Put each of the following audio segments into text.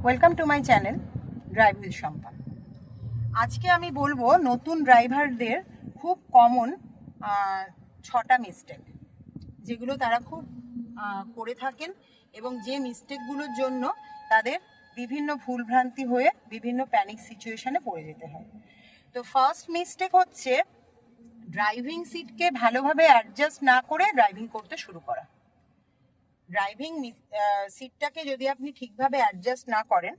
Welcome to my channel drive with Shampa. আজকে আমি বলবো নতুন ড্রাইভারদের খুব কমন 6টা মিস্টেক, যেগুলো তারা খুব করে থাকেন এবং যে মিস্টেকগুলোর জন্য তাদের বিভিন্ন ভুলভ্রান্তি হয়ে বিভিন্ন প্যানিক সিচুয়েশনে পড়ে যেতে হয়। তো ফার্স্ট মিস্টেক হচ্ছে ড্রাইভিং সিটকে ভালোভাবে অ্যাডজাস্ট না করে ড্রাইভিং করতে শুরু করা। ড্রাইভিং সিটটাকে যদি আপনি ঠিকভাবে অ্যাডজাস্ট না করেন,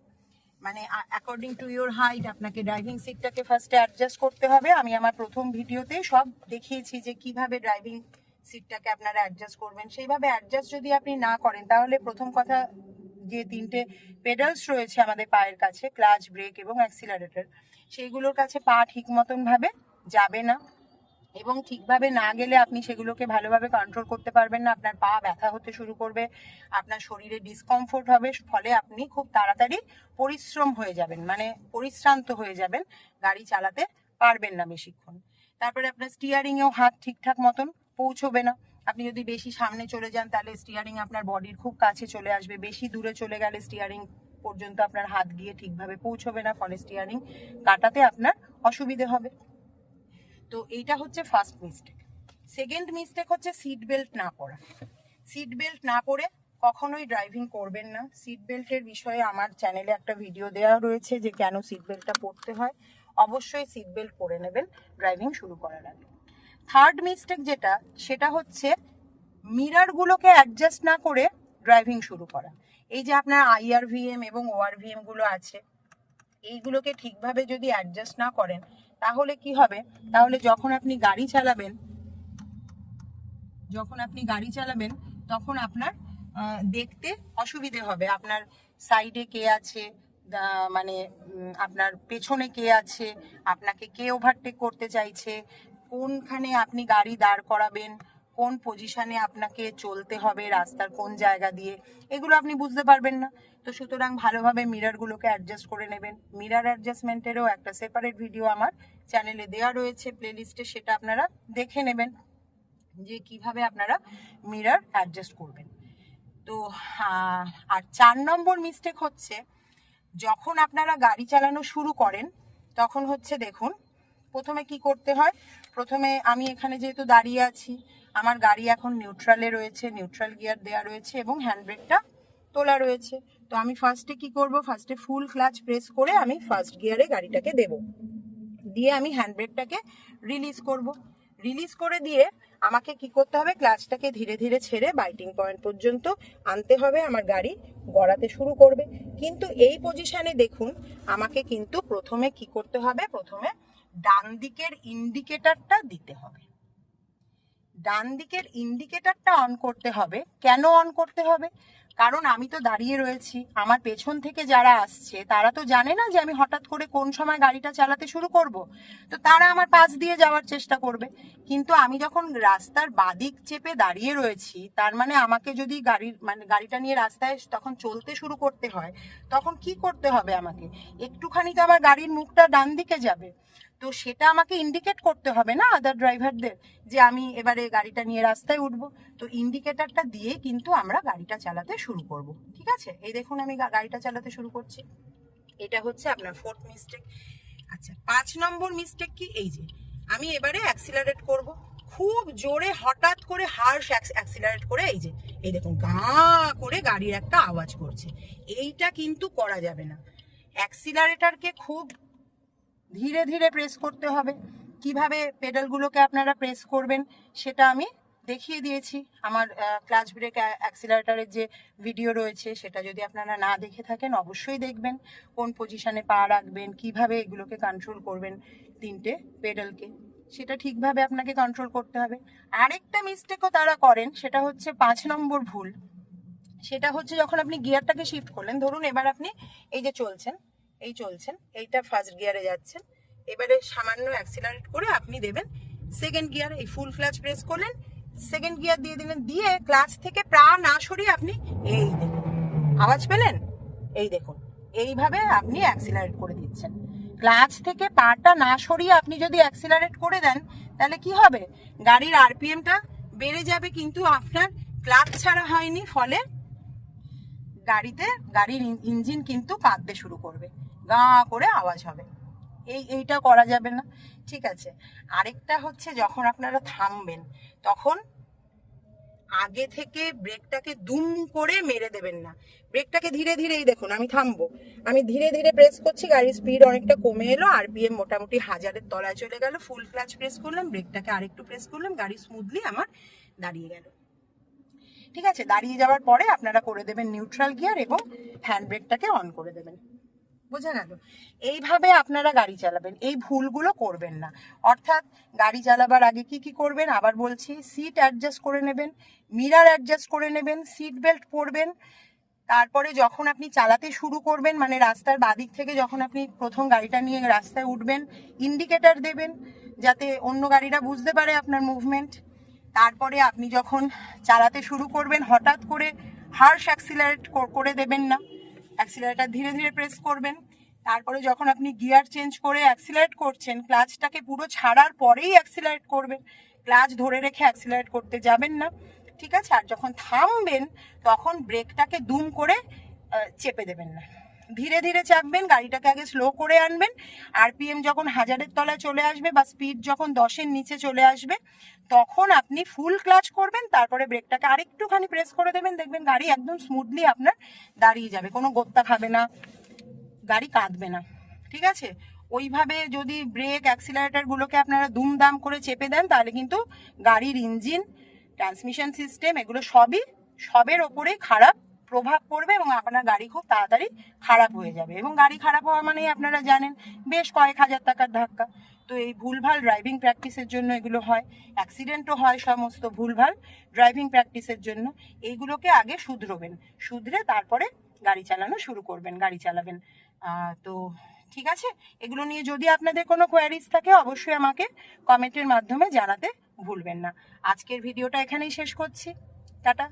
মানে অ্যাকর্ডিং টু ইউর হাইট আপনাকে ড্রাইভিং সিটটাকে ফার্স্টে অ্যাডজাস্ট করতে হবে। আমি আমার প্রথম ভিডিওতেই সব দেখিয়েছি যে কিভাবে ড্রাইভিং সিটটাকে আপনারা অ্যাডজাস্ট করবেন। সেইভাবে অ্যাডজাস্ট যদি আপনি না করেন, তাহলে প্রথম কথা, যে 3টে পেডালস রয়েছে আমাদের পায়ের কাছে, ক্লাচ, ব্রেক এবং অ্যাক্সিলারেটর, সেইগুলোর কাছে পা ঠিক মতন ভাবে যাবে না এবং ঠিকভাবে না গেলে আপনি সেগুলোকে ভালোভাবে কন্ট্রোল করতে পারবেন না। আপনার পা ব্যথা হতে শুরু করবে, আপনার শরীরে ডিসকমফোর্ট হবে, ফলে আপনি খুব তাড়াতাড়ি পরিশ্রম হয়ে যাবেন, মানে পরিশ্রান্ত হয়ে যাবেন, গাড়ি চালাতে পারবেন না বেশিক্ষণ। তারপরে আপনার স্টিয়ারিংয়েও হাত ঠিকঠাক মতন পৌঁছবে না। আপনি যদি বেশি সামনে চলে যান তাহলে স্টিয়ারিং আপনার বডির খুব কাছে চলে আসবে, বেশি দূরে চলে গেলে স্টিয়ারিং পর্যন্ত আপনার হাত গিয়ে ঠিকভাবে পৌঁছবে না, ফলে স্টিয়ারিং কাটাতে আপনার অসুবিধে হবে। তো এইটা হচ্ছে ফার্স্ট মিস্টেক। সেকেন্ড মিস্টেক হচ্ছে সিট বেল্ট না পরা। সিট বেল্ট না পরে কখনোই ড্রাইভিং করবেন না। সিট বেল্টের বিষয়ে আমার চ্যানেলে একটা ভিডিও দেওয়া রয়েছে যে কেন সিট বেল্টটা পরতে হয়। অবশ্যই সিট বেল্ট পরে নেবেন ড্রাইভিং শুরু করার আগে। থার্ড মিস্টেক যেটা, সেটা হচ্ছে মিরারগুলোকে অ্যাডজাস্ট না করে ড্রাইভিং শুরু করা। এই যে আপনার IRVM এবং ORVM গুলো আছে, এইগুলোকে ঠিকভাবে যদি অ্যাডজাস্ট না করেন, তাহলে কি হবে, তাহলে যখন আপনি গাড়ি চালাবেন তখন আপনার দেখতে অসুবিধে হবে। আপনার সাইডে কে আছে, মানে আপনার পেছনে কে আছে, আপনাকে কে ওভারটেক করতে চাইছে, কোনখানে আপনি গাড়ি দাঁড় করাবেন, কোন পজিশনে আপনাকে চলতে হবে, রাস্তার কোন জায়গা দিয়ে, এগুলো আপনি বুঝতে পারবেন না। তো সুতরাং ভালোভাবে মিরারগুলোকে অ্যাডজাস্ট করে নেবেন। মিরার অ্যাডজাস্টমেন্টেরও একটা সেপারেট ভিডিও আমার চ্যানেলে দেওয়া রয়েছে প্লেলিস্টে, সেটা আপনারা দেখে নেবেন যে কিভাবে আপনারা মিরার অ্যাডজাস্ট করবেন। তো আর 4 নম্বর মিস্টেক হচ্ছে, যখন আপনারা গাড়ি চালানো শুরু করেন তখন হচ্ছে, দেখুন প্রথমে কি করতে হয়। প্রথমে আমি এখানে যেহেতু দাঁড়িয়ে আছি, আমার গাড়ি এখন নিউট্রালে রয়েছে, নিউট্রাল গিয়ার দেওয়া রয়েছে এবং হ্যান্ড ব্রেকটা তোলা রয়েছে। তো আমি ফার্স্টে কি করব, ফার্স্টে ফুল ক্লাচ প্রেস করে আমি ফার্স্ট গিয়ারে গাড়িটাকে দেব, দিয়ে আমি হ্যান্ড ব্রেকটাকে রিলিজ করব। রিলিজ করে দিয়ে আমাকে কি করতে হবে, ক্লাচটাকে ধীরে ধীরে ছেড়ে বাইটিং পয়েন্ট পর্যন্ত আনতে হবে, আমার গাড়ি গড়াতে শুরু করবে। কিন্তু এই পজিশনে দেখুন, আমাকে কিন্তু প্রথমে কি করতে হবে, প্রথমে ডান দিকের ইন্ডিকেটরটা দিতে হবে। ডান দিকের ইন্ডিকেটরটা অন করতে হবে। কেন অন করতে হবে? কারণ আমি তো দাঁড়িয়ে রয়েছি, আমার পেছন থেকে যারা আসছে তারা তো জানে না যে আমি হঠাৎ করে কোন সময় গাড়িটা চালাতে শুরু করব। তো তারা আমার পাশ দিয়ে যাওয়ার চেষ্টা করবে, কিন্তু আমি যখন রাস্তার বাদিক চেপে দাঁড়িয়ে রয়েছি, তার মানে আমাকে যদি গাড়িটা নিয়ে রাস্তায় তখন চলতে শুরু করতে হয়, তখন কি করতে হবে, আমাকে একটুখানি তো আমার গাড়ির মুখটা ডান দিকে যাবে। তো সেটা আমাকে ইন্ডিকেট করতে হবে না আদার ড্রাইভারদের যে আমি এবারে গাড়িটা নিয়ে রাস্তায় উঠবো। তো ইন্ডিকেটরটা দিয়ে কিন্তু আমরা গাড়িটা চালাতে শুরু করব। ঠিক আছে, এই দেখুন আমি গাড়িটা চালাতে শুরু করছি। এটা হচ্ছে আপনার 4th মিস্টেক। আচ্ছা, 5 নম্বর মিস্টেক কি, এই যে আমি এবারে অ্যাক্সিলারেট করব, খুব জোরে হঠাৎ করে হার্শ অ্যাক্সিলারেট করে, এই দেখুন গা করে গাড়ির একটা আওয়াজ করছে। এইটা কিন্তু করা যাবে না। অ্যাক্সিলারেটরকে খুব ধীরে ধীরে প্রেস করতে হবে। কিভাবে পেডালগুলোকে আপনারা প্রেস করবেন সেটা আমি দেখিয়ে দিয়েছি আমার ক্লাচ ব্রেক অ্যাক্সিলারেটরের যে ভিডিও রয়েছে, সেটা যদি আপনারা না দেখে থাকেন অবশ্যই দেখবেন। কোন পজিশনে পা রাখবেন, কিভাবে এগুলোকে কন্ট্রোল করবেন 3টে পেডালকে, সেটা ঠিকভাবে আপনাকে কন্ট্রোল করতে হবে। আরেকটা মিস্টেকও তারা করেন, সেটা হচ্ছে 5 নম্বর ভুল। সেটা হচ্ছে, যখন আপনি গিয়ারটাকে শিফট করলেন, ধরুন এবার আপনি এই যে চলছেন, এইটা ফার্স্ট গিয়ারে যাচ্ছেন, এবারে সামান্য অ্যাক্সিলারেট করে আপনি দেবেন সেকেন্ড গিয়ার, এই ফুল ক্লাচ প্রেস করলেন, সেকেন্ড গিয়ার দিয়ে দিলেন, দিয়ে ক্লাচ থেকে পা না সরিয়ে আপনি এই দেখুন, আওয়াজ পেলেন, এই দেখুন এইভাবে আপনি অ্যাক্সিলারেট করে দিচ্ছেন। ক্লাচ থেকে পাটা না সরিয়ে আপনি যদি অ্যাক্সিলারেট করে দেন, তাহলে কি হবে, গাড়ির RPMটা বেড়ে যাবে, কিন্তু আপনার ক্লাচ ছাড়া হয়নি, ফলে গাড়ির ইঞ্জিন কিন্তু কাঁদতে শুরু করবে, গা করে আওয়াজ হবে। এইটা করা যাবে না, ঠিক আছে। আরেকটা হচ্ছে, যখন আপনারা থামবেন তখন আগে থেকে ব্রেকটাকে দুম করে মেরে দেবেন না। ব্রেকটাকে ধীরে ধীরেই, দেখুন আমি থামবো, আমি ধীরে ধীরে প্রেস করছি, গাড়ির স্পিড অনেকটা কমে এলো, আরপিএম মোটামুটি 1000-এর তলায় চলে গেল। ফুল ক্লাচ প্রেস করলাম, ব্রেকটাকে আরেকটু প্রেস করলাম, গাড়ি স্মুথলি আমার দাঁড়িয়ে গেল। ঠিক আছে, দাঁড়িয়ে যাওয়ার পরে আপনারা করে দেবেন নিউট্রাল গিয়ার এবং হ্যান্ড ব্রেকটাকে অন করে দেবেন। বোঝা গেল? এইভাবে আপনারা গাড়ি চালাবেন, এই ভুলগুলো করবেন না। অর্থাৎ গাড়ি চালাবার আগে কি কি করবেন আবার বলছি, সিট অ্যাডজাস্ট করে নেবেন, মিরার অ্যাডজাস্ট করে নেবেন, সিট বেল্ট পরবেন। তারপরে যখন আপনি চালাতে শুরু করবেন, মানে রাস্তার বাদিক থেকে যখন আপনি প্রথম গাড়িটা নিয়ে রাস্তায় উঠবেন, ইন্ডিকেটর দেবেন যাতে অন্য গাড়িরা বুঝতে পারে আপনার মুভমেন্ট। তারপরে আপনি যখন চালাতে শুরু করবেন, হঠাৎ করে হার্শ অ্যাক্সিলারেট করে দেবেন না, অ্যাক্সিলারেটার ধীরে ধীরে প্রেস করবেন। তারপরে যখন আপনি গিয়ার চেঞ্জ করে অ্যাক্সিলারেট করছেন, ক্লাচটাকে পুরো ছাড়ার পরেই অ্যাক্সিলারেট করবেন, ক্লাচ ধরে রেখে অ্যাক্সিলারেট করতে যাবেন না, ঠিক আছে। আর যখন থামবেন তখন ব্রেকটাকে দুম করে চেপে দেবেন না, ধীরে ধীরে চাপবেন, গাড়িটাকে আগে স্লো করে আনবেন। আরপিএম যখন 1000-এর তলায় চলে আসবে বা স্পিড যখন 10-এর নিচে চলে আসবে, তখন আপনি ফুল ক্লাচ করবেন, তারপরে ব্রেকটাকে আরেকটুখানি প্রেস করে দেবেন, দেখবেন গাড়ি একদম স্মুথলি আপনার দাঁড়িয়ে যাবে, কোনো গোত্তা খাবে না, গাড়ি কাঁদবে না, ঠিক আছে। ওইভাবে যদি ব্রেক অ্যাক্সিলারেটরগুলোকে আপনারা দুমদাম করে চেপে দেন, তাহলে কিন্তু গাড়ির ইঞ্জিন, ট্রান্সমিশন সিস্টেম, এগুলো সবের ওপরে খারাপ প্রভাব পড়বে এবং আপনার গাড়ি খুব তাড়াতাড়ি খারাপ হয়ে যাবে। এবং গাড়ি খারাপ হওয়া মানেই আপনারা জানেন বেশ কয়েক হাজার টাকার ধাক্কা। তো এই ভুলভাল ড্রাইভিং প্র্যাকটিসের জন্য এগুলো হয়, অ্যাক্সিডেন্টও হয় সমস্ত ভুলভাল ড্রাইভিং প্র্যাকটিসের জন্য। এইগুলোকে আগে শুধরোবেন, শুধরে তারপরে গাড়ি চালানো শুরু করবেন, গাড়ি চালাবেন। তো ঠিক আছে, এগুলো নিয়ে যদি আপনাদের কোনো কোয়ারিজ থাকে অবশ্যই আমাকে কমেন্টের মাধ্যমে জানাতে ভুলবেন না। আজকের ভিডিওটা এখানেই শেষ করছি, টাটা।